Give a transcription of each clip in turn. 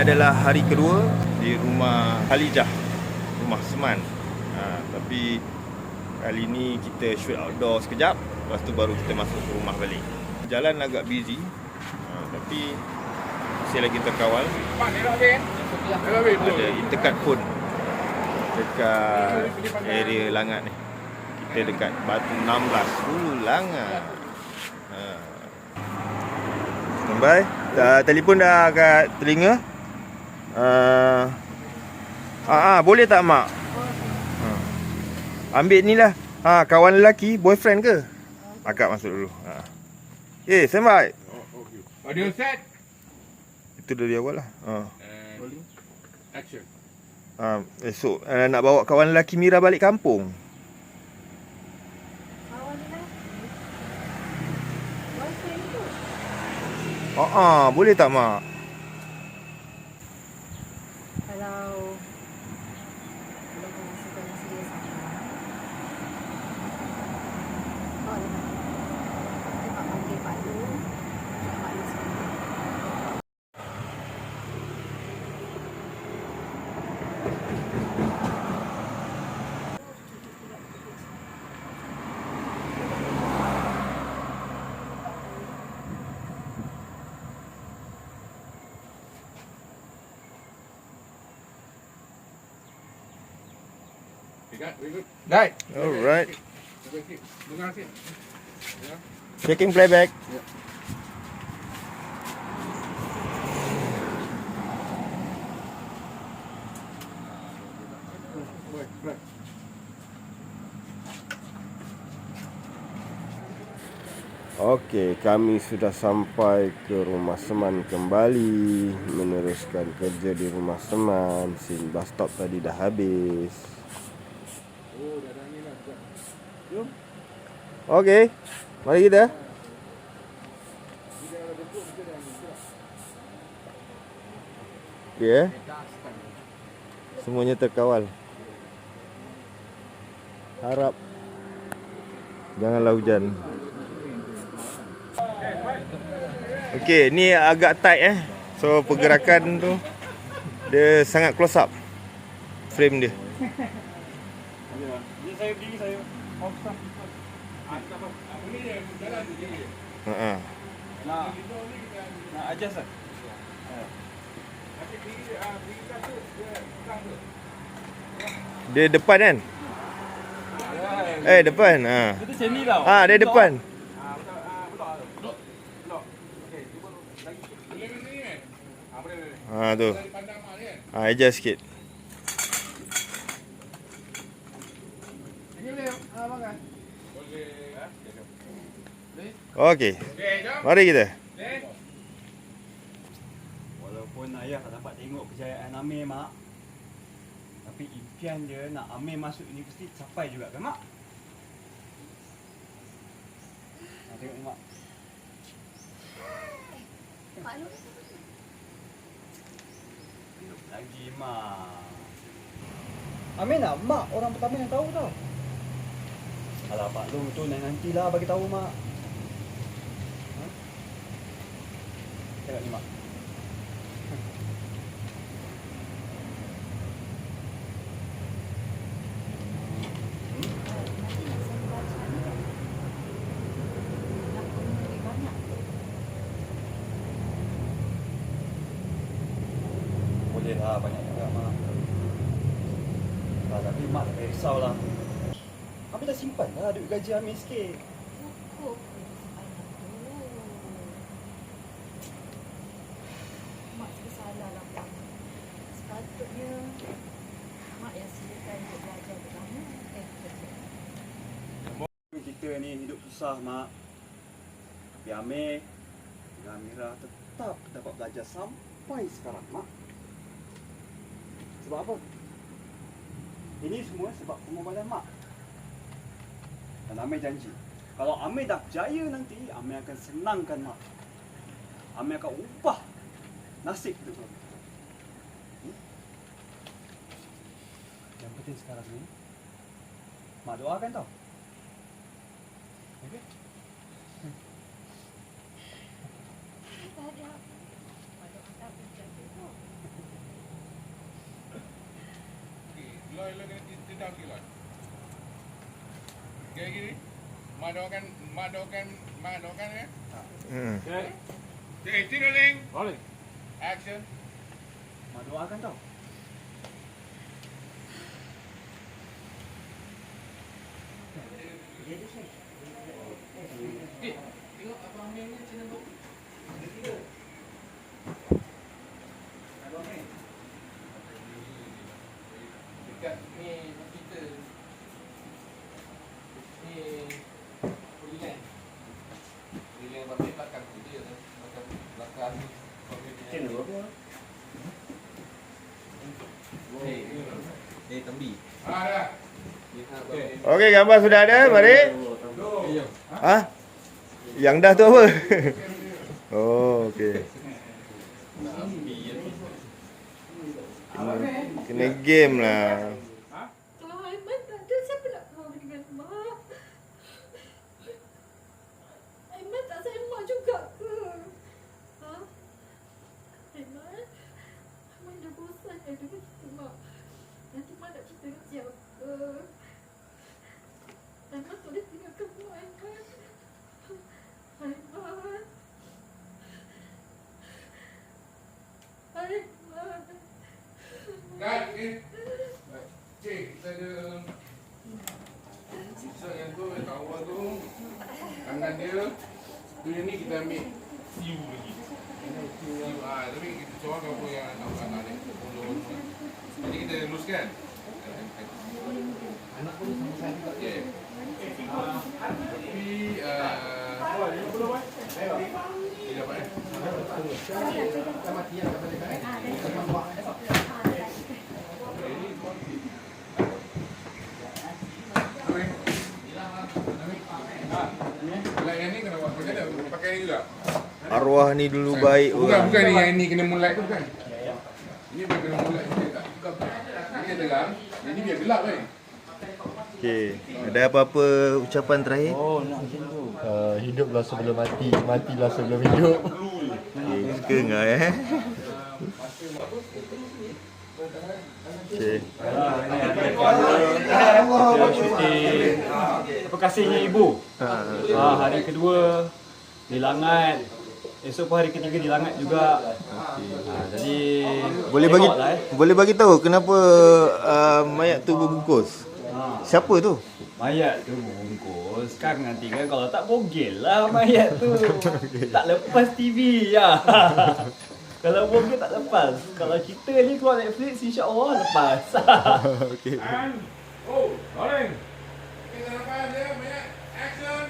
adalah hari kedua di rumah Khalijah, rumah Seman. Tapi kali ni kita shoot outdoor sekejap, lepas tu baru kita masuk ke rumah balik. Jalan agak busy, tapi masih lagi terkawal. Ada intercut pun dekat area Langat ni. Kita dekat Batu 16 Langat. Standby. Telefon dah kat telinga. Boleh tak mak? Ambil ni lah. Kawan lelaki, boyfriend ke? Akak masuk dulu. Standby. Audio set. Itu dari awal lah. Action. Esok nak bawa kawan lelaki Mira balik kampung. Boleh tak mak? Kalau masukkan nasi dia sama. Kita tak panggil Pak Lu. Mak Lu sendiri. Very good. Right. Alright. Terima kasih. Checking playback. Okey, kami sudah sampai ke rumah Seman kembali, meneruskan kerja di rumah Seman. Scene bus stop tadi dah habis. Dah ada angin lah. Jom. Okey, mari kita. Ya. Semuanya terkawal. Harap janganlah hujan. Okey, ni agak tight So pergerakan tu dia sangat close up frame dia. Ni saya berdiri, saya off stop. Ini dia jalan dia. Nak adjust lah. Dia depan kan? Depan. Itu sini tau. Dia depan. Tu. Adjust sikit. Okey. Mari kita. Walaupun ayah tak dapat tengok kejayaan Amir, mak, tapi impian dia nak Amir masuk universiti capai juga kan, mak? Tengok ni, mak. Pak Lu Lagi, mak. Amir nak mak orang pertama yang tahu tau. Alah, Pak Long tu nantilah bagi tahu, mak. Tengok ni, mak. Bolehlah, banyak juga, mak. Tapi mak tak payah risaulah. Amir dah simpan lah duit gaji Amir sikit. Mak salah lah, Pak. Sepatutnya Mak yang silakan untuk belajar pertama. Kita ni hidup susah, mak. Tapi Amir dengan Amira tetap dapat belajar sampai sekarang, mak. Sebab apa? Ini semua sebab pengorbanan mak. Dan Amir janji, kalau Amir dah berjaya nanti, Amir akan senangkan mak. Amir akan ubah nasib kita semua. Yang penting sekarang ni, mak doakan tau. Okey? Tak ada apa. Mak doakan berjaya tu. Jala kena tendang sikit lah. Okey gini. Mak doakan ya. Okay. Okay, rolling. Rolling. Action. Mak doakan tau. Tengok abang Amir ni channel baru. Dekat ni kita ni Poliland. Poliland bahagian belakang tu dia tu. Belakang channel baru. Tambi. Dah. Okey, gambar sudah ada, mari. Ha? Yang dah tu apa? Oh, okey. Kena game lah. Kalau Aiman tak ada, siapa nak kahwin dengan Mak? Aiman tak sayang Mak juga ke? Ha? Aiman? Aiman dah bosan dah dengan kita Mak. Nanti Mak nak cerita dengan siapa? Aiman boleh tinggalkan Mak, Aiman. Aiman. Aiman. Kan, cik, kita ada sisa yang tu, yang awal tu, tangan dia, tu yang ni kita ambil siu lagi. Siu, tapi kita seorang apa yang anak-anak ni, jadi kita luskan. Anak pun sama saya juga. Okay. Tapi, dia dapat kita mati yang dapat dekat yang ni kena buat macam mana? Pakai ni juga? Arwah ni dulu baik orang. Bukan ni yang ni kena mulai tu bukan? Ini bukan kena mulai tu tak? Ini terang, yang ni biar gelap kan? Okey, ada apa-apa ucapan terakhir? Oh, nak macam tu. Hiduplah sebelum mati, matilah sebelum hidup. Okey, suka enggak Okey. Kita syuting Apa Kasihnya Ibu. Hari kedua di Langat. Esok pun hari ketiga di Langat juga. Jadi boleh bagi tahu kenapa mayat tu berbungkus? Siapa tu? Mayat tu bungkus kan nanti kan kalau tak bogel lah mayat tu. Tak lepas TV ya. Kalau bogel tak lepas. Kalau cerita ni keluar Netflix insya-Allah lepas. Okey. Rolling. Kita lepas dia, banyak action.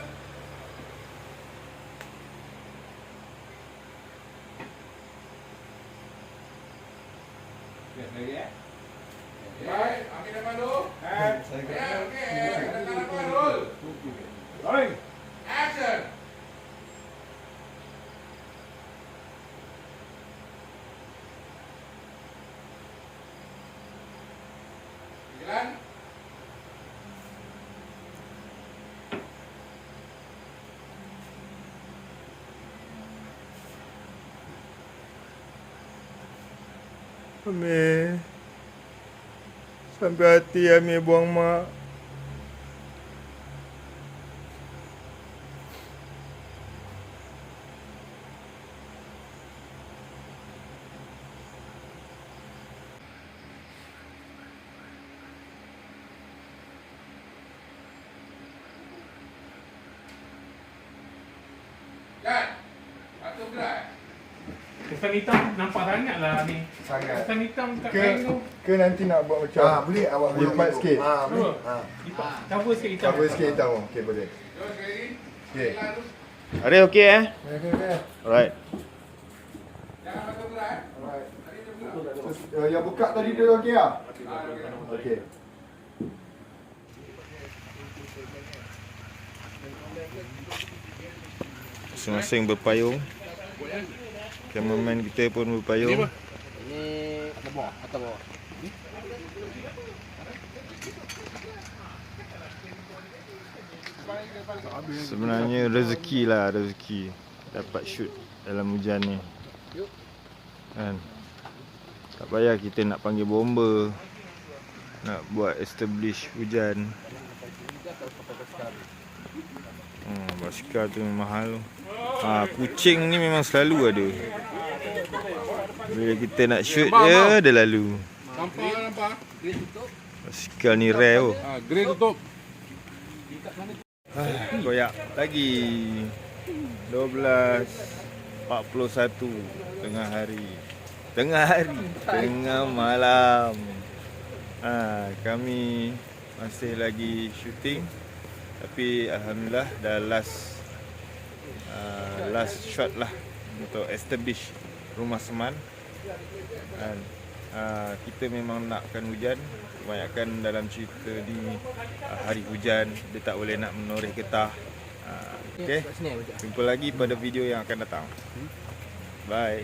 Baik, ambil depan dulu. Okey. Kita lepas roll. Rolling. Action. Jalan. Amir. Sampai hati Amir buang mak. Kan? Atau gerak? Kesan hitam nampak sangat lah ni. Sangat. Kesan hitam kat kain tu. Ke nanti nak buat macam boleh awak lipat sikit. boleh. Lipat. Cover sikit hitam. Cover sikit hitam. Okey boleh. Terus sekali. Okey. Ada okey Okey. Alright. Jangan atau gerak. Alright. Tadi dia gerak. Yang buka tadi dia okey ah? Okey. Masing-masing berpayung. Kameraman kita pun berpayung. Ini atas bawah. Sebenarnya rezeki lah, rezeki dapat shoot dalam hujan ni. Kan? Tak payah kita nak panggil bomba, nak buat establish hujan. Basikal tu memang mahal tu. Kucing ni memang selalu ada. Bila kita nak shoot dia, dia lalu. Nampak. Basikal ni rare tu. Grey tutup. Koyak lagi 12:41 tengah malam. Kami masih lagi shooting, tapi alhamdulillah dah last shot lah untuk establish rumah seman. Dan kita memang nakkan hujan. Kebanyakan dalam cerita ni hari hujan, dia tak boleh nak menoreh getah. Okay, jumpa lagi pada video yang akan datang. Bye.